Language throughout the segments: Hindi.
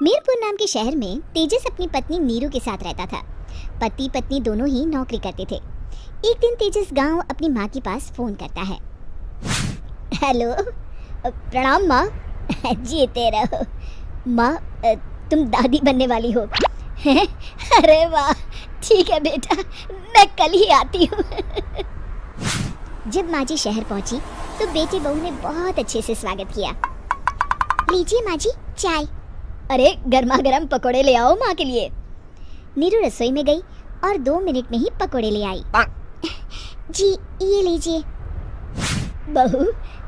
मीरपुर नाम के शहर में तेजस अपनी पत्नी नीरू के साथ रहता था। पति पत्नी दोनों ही नौकरी करते थे। एक दिन तेजस गांव अपनी माँ के पास फोन करता है। हेलो, प्रणाम माँ। जीते रहो माँ, तुम दादी बनने वाली हो। अरे वाह, ठीक है बेटा, मैं कल ही आती हूँ। जब माँ जी शहर पहुंची तो बेटी बहू ने बहुत अच्छे से स्वागत किया। लीजिए माँ जी चाय। अरे गर्मा गर्म पकोड़े ले आओ माँ के लिए। नीरू रसोई में गई और 2 मिनट में ही पकोड़े ले आई। जी ये लीजिए। बहू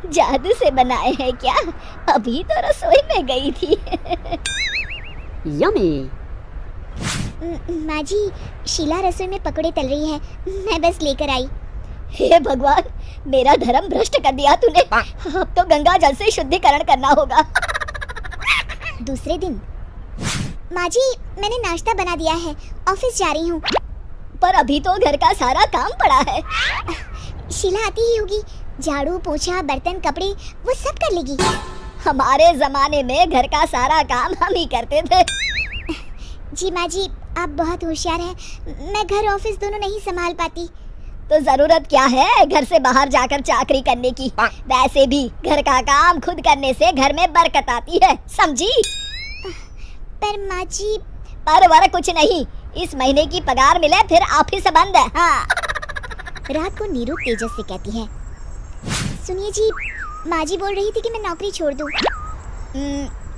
जादू से बनाए हैं क्या? अभी तो रसोई में गई थी। यम्मी। माँ जी, शीला रसोई में पकोड़े तल रही है, मैं बस लेकर आई। हे भगवान, मेरा धर्म भ्रष्ट कर दिया तूने। अब तो गंगा जल से शुद्धिकरण करना होगा। दूसरे दिन, माँ जी मैंने नाश्ता बना दिया है, ऑफिस जा रही हूँ। पर अभी तो घर का सारा काम पड़ा है। शीला आती ही होगी, झाड़ू पोछा बर्तन कपड़े वो सब कर लेगी। हमारे जमाने में घर का सारा काम हम ही करते थे। जी माँ जी, आप बहुत होशियार हैं, मैं घर ऑफिस दोनों नहीं संभाल पाती। तो जरूरत क्या है घर से बाहर जाकर चाकरी करने की? वैसे भी घर का काम खुद करने से घर में बरकत आती है, समझी? पर माँ जी, पर वर कुछ नहीं, इस महीने की पगार मिले फिर ऑफिस बंद है। हाँ। रात को नीरू तेजस से कहती है, सुनिए जी, माँ जी बोल रही थी कि मैं नौकरी छोड़ दूं।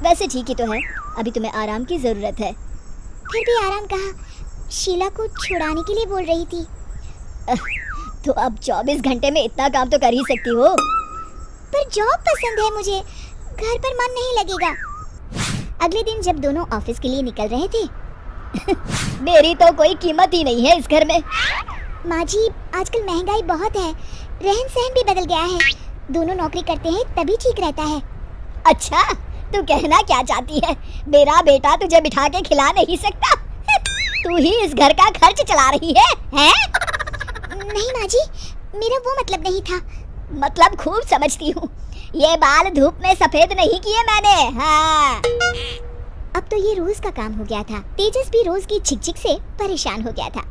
वैसे ठीक ही तो है, अभी तुम्हें आराम की जरूरत है। फिर भी आराम कहाँ, शीला को छुड़ाने के लिए बोल रही थी। तो अब 24 घंटे में इतना काम तो कर ही सकती हो। पर जॉब पसंद है मुझे, घर पर मन नहीं लगेगा। अगले दिन जब दोनों ऑफिस के लिए निकल रहे थे, मेरी तो कोई कीमत ही नहीं है इस घर में। माँ जी, आजकल महंगाई बहुत है, रहन सहन भी बदल गया है, दोनों नौकरी करते हैं तभी ठीक रहता है। अच्छा, तू कहना क्या चाहती है? मेरा बेटा तुझे बिठा के खिला नहीं सकता? तू ही इस घर का खर्च चला रही है, हैं? नहीं माँ जी, मेरा वो मतलब नहीं था। मतलब खूब समझती हूँ, ये बाल धूप में सफेद नहीं किए मैंने। हाँ। अब तो ये रोज का काम हो गया था। तेजस भी रोज की झिकझिक से परेशान हो गया था।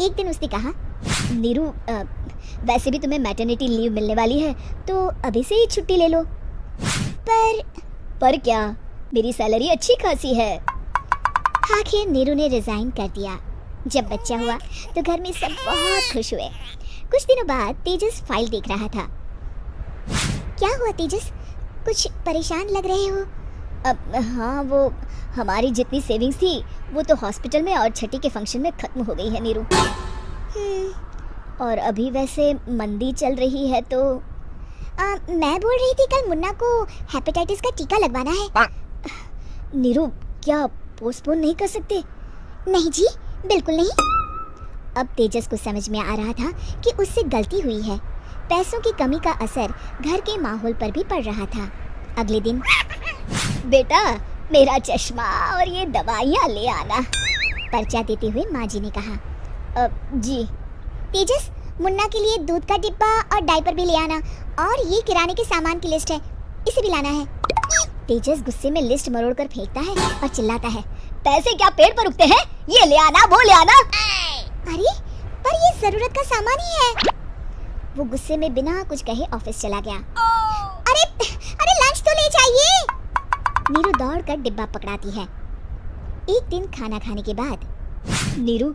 एक दिन उसने कहा, नीरू, वैसे भी तुम्हें मैटरनिटी लीव मिलने वाली है, तो अभी से ही छुट्टी ले लो। पर क्या, मेरी सैलरी अच्छी खासी है। आखिर नीरू ने रिजाइन कर दिया। जब बच्चा हुआ तो घर में सब बहुत खुश हुए। कुछ दिनों बाद तेजस फाइल देख रहा था। क्या हुआ तेजस, कुछ परेशान लग रहे हो? हाँ, वो हमारी जितनी सेविंग्स थी वो तो हॉस्पिटल में और छठी के फंक्शन में खत्म हो गई है नीरू। और अभी वैसे मंदी चल रही है तो मैं बोल रही थी कल मुन्ना को हेपेटाइटिस का टीका लगवाना है। नीरू, क्या पोस्टपोन नहीं कर सकते? नहीं जी, बिल्कुल नहीं। अब तेजस को समझ में आ रहा था कि उससे गलती हुई है। पैसों की कमी का असर घर के माहौल पर भी पड़ रहा था। अगले दिन, बेटा मेरा चश्मा और ये दवाइयाँ ले आना, पर्चा देते हुए माँ जी ने कहा। जी। तेजस, मुन्ना के लिए दूध का डिब्बा और डायपर भी ले आना, और ये किराने के सामान की लिस्ट है, इसे भी लाना है। तेजस गुस्से में लिस्ट मरोड़ कर फेंकता है और चिल्लाता है, पैसे क्या पेड़ पर उगते हैं? ये ले आना, वो ले आना। अरे पर ये जरूरत का सामान ही है। वो गुस्से में बिना कुछ कहे ऑफिस चला गया। अरे अरे लंच तो ले जाइए। नीरू दौड़कर डिब्बा पकड़ाती है। एक दिन खाना खाने के बाद, नीरू,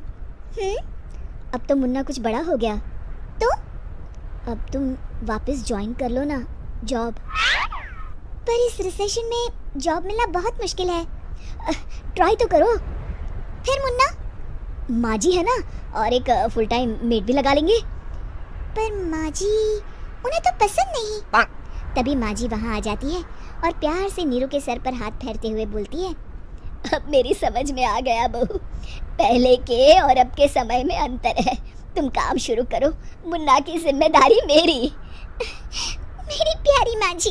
अब तो मुन्ना कुछ बड़ा हो गया, तो अब तुम वापस ज्वाइन कर लो ना जॉब। पर इस रिसेशन में जॉब मिलना बहुत मुश्किल है, ट्राई तो करो। फिर मुन्ना, माँ जी है ना, और एक फुल टाइम मेड भी लगा लेंगे। पर माँ जी, उन्हें तो पसंद नहीं। तभी माँ जी वहाँ आ जाती है और प्यार से नीरू के सर पर हाथ फेरते हुए बोलती है, अब मेरी समझ में आ गया बहू, पहले के और अब के समय में अंतर है। तुम काम शुरू करो, मुन्ना की जिम्मेदारी मेरी। मेरी प्यारी माँ जी।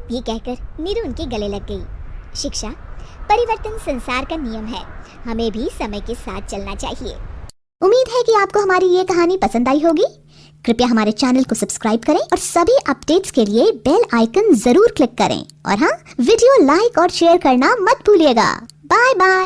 ये कहकर नीरू उनके गले लग गई। शिक्षा, परिवर्तन संसार का नियम है, हमें भी समय के साथ चलना चाहिए। उम्मीद है कि आपको हमारी ये कहानी पसंद आई होगी। कृपया हमारे चैनल को सब्सक्राइब करें और सभी अपडेट्स के लिए बेल आइकन जरूर क्लिक करें। और हाँ, वीडियो लाइक और शेयर करना मत भूलिएगा। Bye bye.